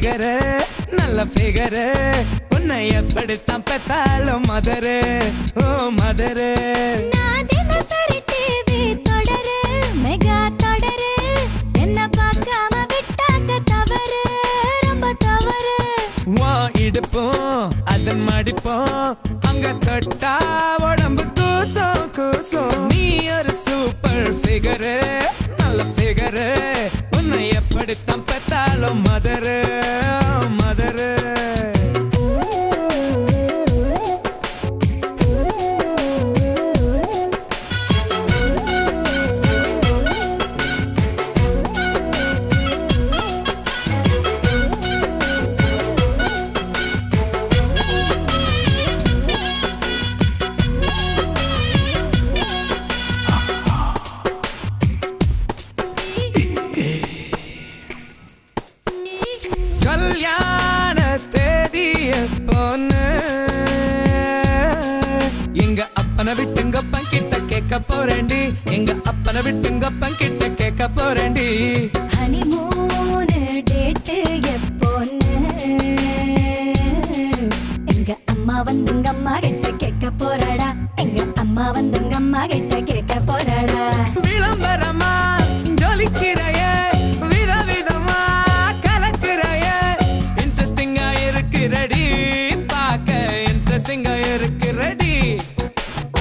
figure நல்ல figure உன்னை எப்படித்தான் பெத்தாலும் மதரு ஓ மதரு நான் தினசரி டிவி தொடரு மெகா தொடரு என்ன பார்க்காம விட்டாக்க தவறு ரொம்ப தவறு வா இடுப்போம் அதன் மடிப்போம் அங்க தொட்டா உடம்பு கூசும் கூசும் நீ ஒரு சூப்பர் ஃபிகரு நல்ல ஃபிகரு உன்னை எப்படித்தான் பெத்தாலும் மதரு மதரு கல்யாண தேதிய பொண்ணு எங்க அப்பனை விட்டுங்கப்பன் கிட்ட கேட்க போறேன்டி எங்க அப்பனை விட்டுங்கப்பன் கிட்ட கேட்க போறேன்டி ஹனிமூன் டேட் எப்போன்னு எங்க அம்மா வந்துங்க அம்மா கிட்ட கேட்க போறாடா எங்க அம்மா வந்துங்க அம்மா கிட்ட கேட்க போறாடா விளம்பரமா ஜொலிக்கிறைய விதவிதமா கலக்குறைய இன்ட்ரெஸ்டிங்கா இருக்கிறடி பார்க்க இன்ட்ரெஸ்டிங்கா இருக்கிறடி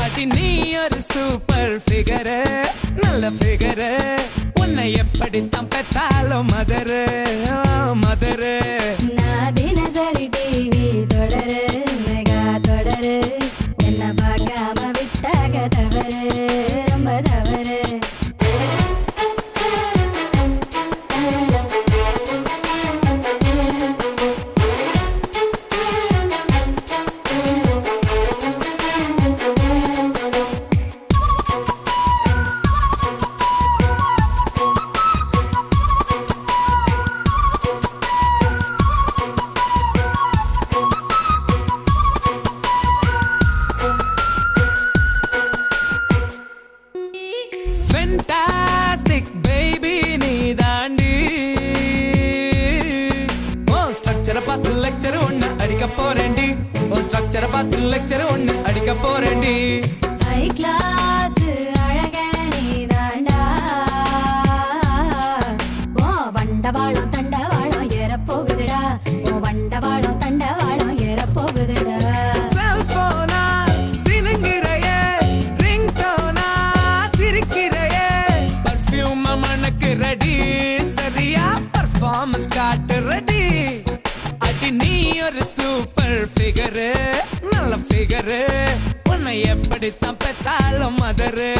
அடி நீ ஒரு சூப்பர் ஃபிகரு நல்ல ஃபிகரு உன்னை எப்படித்தான் பெத்தாலும் மதரு மதரு நான் தினசரி டிவி தொடரு மெகா தொடரு என்ன பார்க்காம விட்டாக தவறு ரொம்ப தவறு ஃபென்டாஸ்டிக் பேபி நீ தாண்டி ஓ ஸ்ட்ரக்சரை பார்த்து லெக்சர் ஒன்னு அடிக்க போறேன்டி ஓ ஸ்ட்ரக்சரை பார்த்து லெக்சர் ஒன்னு அடிக்க போறேன்டி ஹை கிளாஸ் அழக நீதாண்டா ஓ வண்டவாளம் தண்டவாளம் ஏற போகுதுடா ஓ வண்டவாளம் தண்டவாளம் ஏற போகுதுடா செல்போனா சினுங்கிறைய ரிங்டோனா சிரிக்கிறைய பர்ஃபியூம் மனக்கு ரெடி சரியா பர்ஃபார்மன்ஸ் காட்டு ரெடி அடி நீ ஒரு சூப்பர் ஃபிகரு நல்ல ஃபிகரு உன்னை எப்படித்தான் பெத்தாலும் மதரு